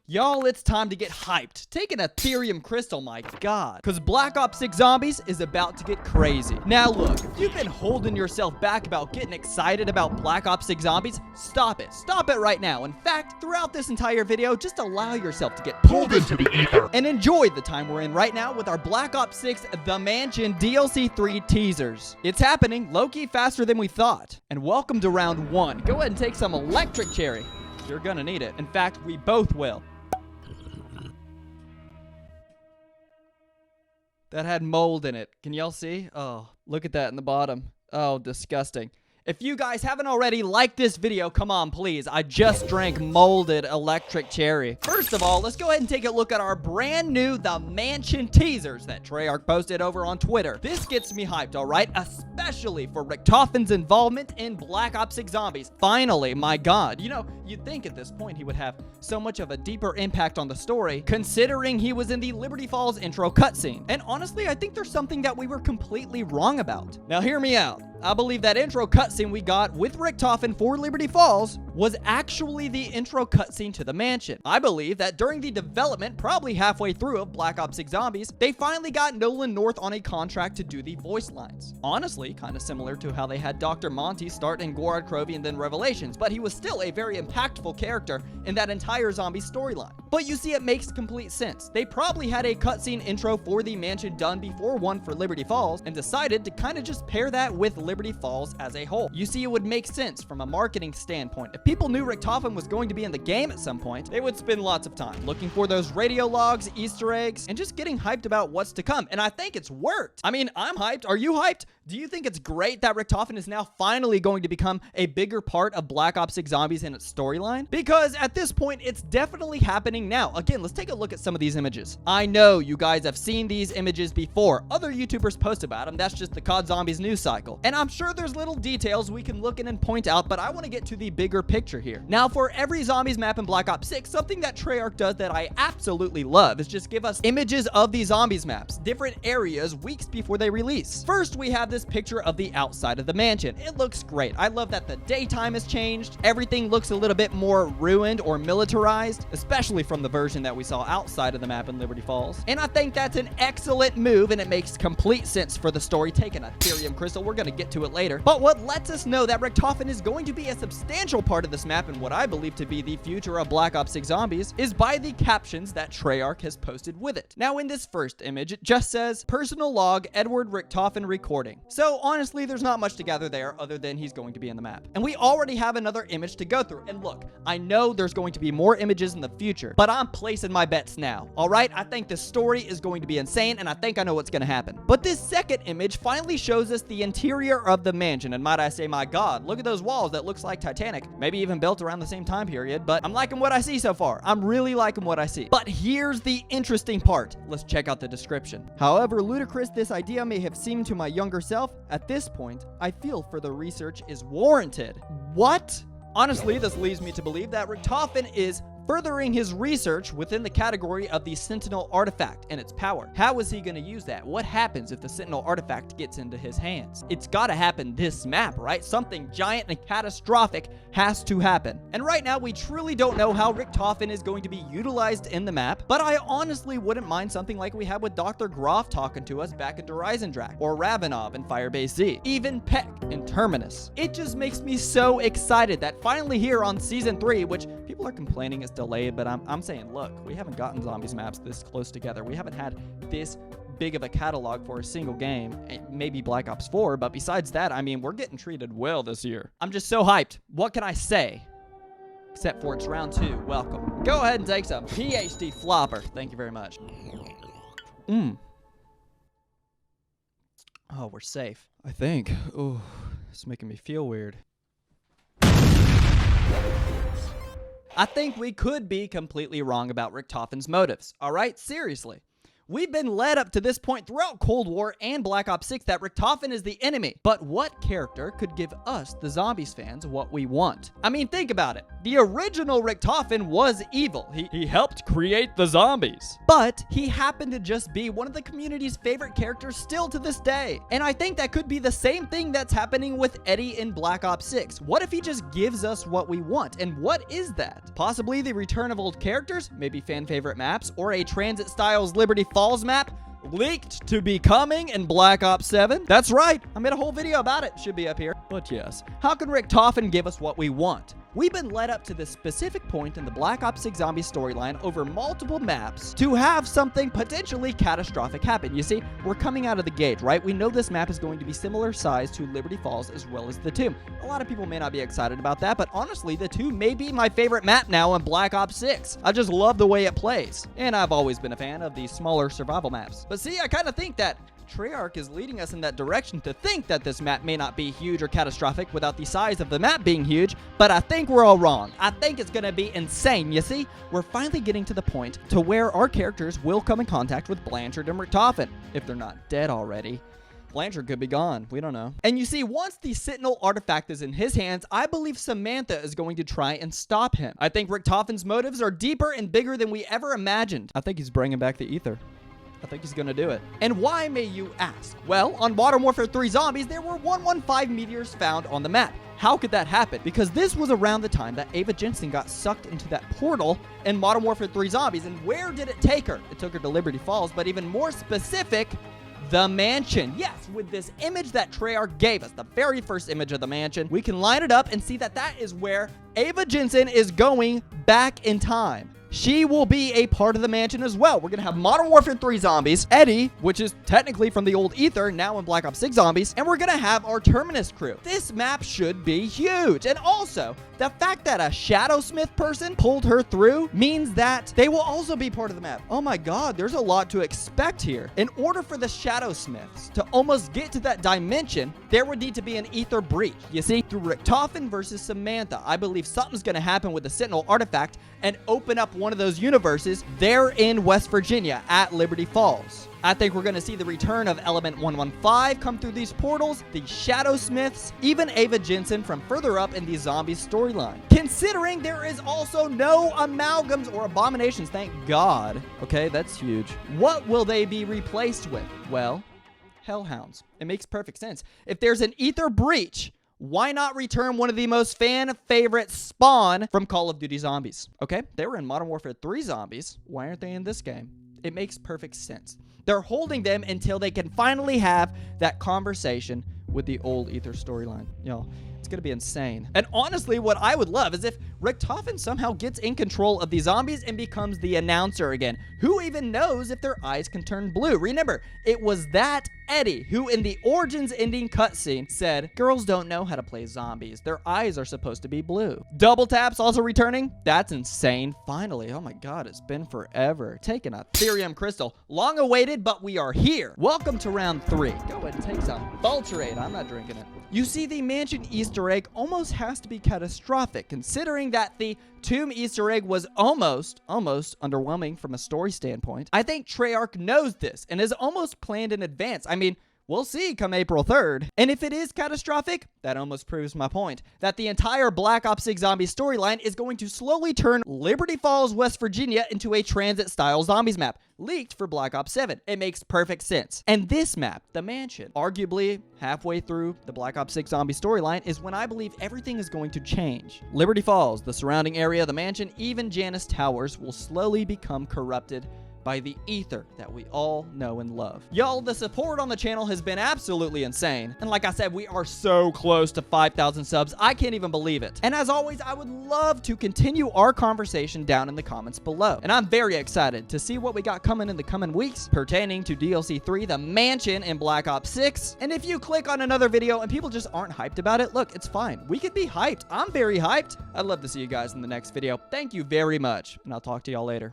Y'all, it's time to get hyped. Take an Ethereum crystal, my god. Because Black Ops 6 Zombies is about to get crazy. Now look, if you've been holding yourself back about getting excited about Black Ops 6 Zombies, stop it. Stop it right now. In fact, throughout this entire video, just allow yourself to get pulled into the ether and enjoy the time we're in right now with our Black Ops 6 The Mansion DLC 3 teasers. It's happening low-key faster than we thought. And welcome to round 1. Go ahead and take some electric cherry. You're gonna need it. In fact, we both will. That had mold in it. Can y'all see? Oh, look at that in the bottom. Oh, disgusting. If you guys haven't already liked this video, come on, please. I just drank molded electric cherry. First of all, let's go ahead and take a look at our brand new The Mansion teasers that Treyarch posted over on Twitter. This gets me hyped, all right? Especially for Richtofen's involvement in Black Ops 6 Zombies. Finally, my god. You know, you'd think at this point he would have so much of a deeper impact on the story, considering he was in the Liberty Falls intro cutscene. And honestly, I think there's something that we were completely wrong about. Now, hear me out. I believe that intro cutscene we got with Richthofen for Liberty Falls was actually the intro cutscene to the mansion. I believe that during the development, probably halfway through of Black Ops 6 Zombies, they finally got Nolan North on a contract to do the voice lines. Honestly, kind of similar to how they had Dr. Monty start in Gorod Krovi and then Revelations, but he was still a very impactful character in that entire zombie storyline. But you see, it makes complete sense. They probably had a cutscene intro for the mansion done before one for Liberty Falls and decided to kind of just pair that with Liberty Falls as a whole. You see, it would make sense from a marketing standpoint. If people knew Richthofen was going to be in the game at some point, they would spend lots of time looking for those radio logs, Easter eggs, and just getting hyped about what's to come. And I think it's worked. I mean, I'm hyped. Are you hyped? Do you think it's great that Richthofen is now finally going to become a bigger part of Black Ops 6 Zombies and its storyline? Because at this point, it's definitely happening now. Again, let's take a look at some of these images. I know you guys have seen these images before. Other YouTubers post about them. That's just the COD Zombies news cycle. And I'm sure there's little details we can look in and point out, but I want to get to the bigger picture here. Now, for every Zombies map in Black Ops 6, something that Treyarch does that I absolutely love is just give us images of the Zombies maps, different areas, weeks before they release. First, we have this picture of the outside of the mansion. It looks great. I love that the daytime has changed. Everything looks a little bit more ruined or militarized, especially from the version that we saw outside of the map in Liberty Falls. And I think that's an excellent move, and it makes complete sense for the story. Taking a Ethereum crystal, we're going to get to it later. But what lets us know that Richthofen is going to be a substantial part of this map and what I believe to be the future of Black Ops 6 Zombies is by the captions that Treyarch has posted with it. Now, in this first image, it just says, "Personal log, Edward Richthofen recording." So honestly, there's not much to gather there other than he's going to be in the map. And we already have another image to go through. And look, I know there's going to be more images in the future, but I'm placing my bets now. All right, I think this story is going to be insane, and I think I know what's going to happen. But this second image finally shows us the interior of the mansion, and might I say, my god, look at those walls. That looks like Titanic, maybe even built around the same time period. But I'm liking what I see so far. I'm really liking what I see. But here's the interesting part. Let's check out the description. However ludicrous this idea may have seemed to my younger self, at this point, I feel further research is warranted. What? Honestly, this leads me to believe that Richthofen is furthering his research within the category of the Sentinel artifact and its power. How is he going to use that? What happens if the Sentinel artifact gets into his hands? It's got to happen this map, right? Something giant and catastrophic has to happen. And right now, we truly don't know how Richthofen is going to be utilized in the map, but I honestly wouldn't mind something like we had with Dr. Groff talking to us back in Horizon or Ravenov in Firebase Z, even Peck in Terminus. It just makes me so excited that finally here on Season 3, which people are complaining is delayed, but I'm saying, look, we haven't gotten Zombies maps this close together. We haven't had this big of a catalog for a single game, maybe Black Ops 4, but besides that, I mean, we're getting treated well this year. I'm just so hyped. What can I say? Except for it's round 2. Welcome. Go ahead and take some PhD flopper. Thank you very much. Oh, we're safe, I think. Oh, it's making me feel weird. I think we could be completely wrong about Richtofen's motives. All right, seriously. We've been led up to this point throughout Cold War and Black Ops 6 that Richthofen is the enemy. But what character could give us, the Zombies fans, what we want? I mean, think about it. the original Richthofen was evil. He helped create the zombies. But he happened to just be one of the community's favorite characters still to this day. And I think that could be the same thing that's happening with Eddie in Black Ops 6. What if he just gives us what we want? And what is that? Possibly the return of old characters, maybe fan favorite maps, or a Transit Styles Liberty Falls map, leaked to be coming in Black Ops 7? That's right, I made a whole video about it. Should be up here. But yes, how can Richthofen give us what we want? We've been led up to this specific point in the Black Ops 6 zombie storyline over multiple maps to have something potentially catastrophic happen. You see, we're coming out of the gate, right? We know this map is going to be similar size to Liberty Falls as well as the Tomb. A lot of people may not be excited about that, but honestly, the Tomb may be my favorite map now in Black Ops 6. I just love the way it plays. And I've always been a fan of these smaller survival maps. But see, I kind of think that Treyarch is leading us in that direction to think that this map may not be huge or catastrophic without the size of the map being huge, but I think we're all wrong. I think it's gonna be insane. You see, we're finally getting to the point to where our characters will come in contact with Blanchard and Richthofen, if they're not dead already. Blanchard could be gone. We don't know. And you see, once the Sentinel artifact is in his hands, I believe Samantha is going to try and stop him. I think Richthofen's motives are deeper and bigger than we ever imagined. I think he's bringing back the ether. I think he's gonna do it. And why, may you ask? Well, on Modern Warfare 3 Zombies, there were 115 meteors found on the map. How could that happen? Because this was around the time that Ava Jensen got sucked into that portal in Modern Warfare 3 Zombies. And where did it take her? It took her to Liberty Falls, but even more specific, the mansion. Yes, with this image that Treyarch gave us, the very first image of the mansion, we can line it up and see that that is where Ava Jensen is going back in time. She will be a part of the mansion as well. We're going to have Modern Warfare 3 Zombies, Eddie, which is technically from the old Ether, now in Black Ops 6 Zombies, and we're going to have our Terminus crew. This map should be huge. And also, the fact that a Shadowsmith person pulled her through means that they will also be part of the map. Oh my god, there's a lot to expect here. In order for the Shadowsmiths to almost get to that dimension, there would need to be an Ether breach. You see, through Richthofen versus Samantha, I believe something's going to happen with the Sentinel artifact and open up one of those universes there in West Virginia at Liberty Falls. I think we're going to see the return of Element 115 come through these portals, the Shadowsmiths, even Ava Jensen from further up in the Zombies storyline. Considering there is also no amalgams or abominations, thank God. Okay, that's huge. What will they be replaced with? Well, Hellhounds. It makes perfect sense. If there's an Ether breach, why not return one of the most fan favorite spawn from Call of Duty Zombies? Okay, they were in Modern Warfare 3 Zombies. Why aren't they in this game? It makes perfect sense. They're holding them until they can finally have that conversation with the old Ether storyline. Y'all, it's gonna be insane. And honestly, what I would love is if Richthofen somehow gets in control of the zombies and becomes the announcer again. Who even knows if their eyes can turn blue? Remember, it was that Eddie who in the Origins ending cutscene said, girls don't know how to play zombies. Their eyes are supposed to be blue. Double Taps also returning? That's insane. Finally, oh my god, it's been forever. Taking a Therium Crystal. Long awaited, but we are here. Welcome to round 3. Go ahead and take some VULTURAID. I'm not drinking it. You see, the mansion Easter egg almost has to be catastrophic, considering that the Tomb Easter egg was almost underwhelming from a story standpoint. I think Treyarch knows this and is almost planned in advance. I mean, we'll see come April 3rd. And if it is catastrophic, that almost proves my point, that the entire Black Ops 6 zombie storyline is going to slowly turn Liberty Falls, West Virginia into a transit-style zombies map, leaked for Black Ops 7. It makes perfect sense. And this map, the mansion, arguably halfway through the Black Ops 6 zombie storyline, is when I believe everything is going to change. Liberty Falls, the surrounding area of the mansion, even Janus Towers will slowly become corrupted by the ether that we all know and love. Y'all, the support on the channel has been absolutely insane. And like I said, we are so close to 5,000 subs. I can't even believe it. And as always, I would love to continue our conversation down in the comments below. And I'm very excited to see what we got coming in the coming weeks pertaining to DLC 3, the mansion in Black Ops 6. And if you click on another video and people just aren't hyped about it, look, it's fine. We could be hyped. I'm very hyped. I'd love to see you guys in the next video. Thank you very much. And I'll talk to y'all later.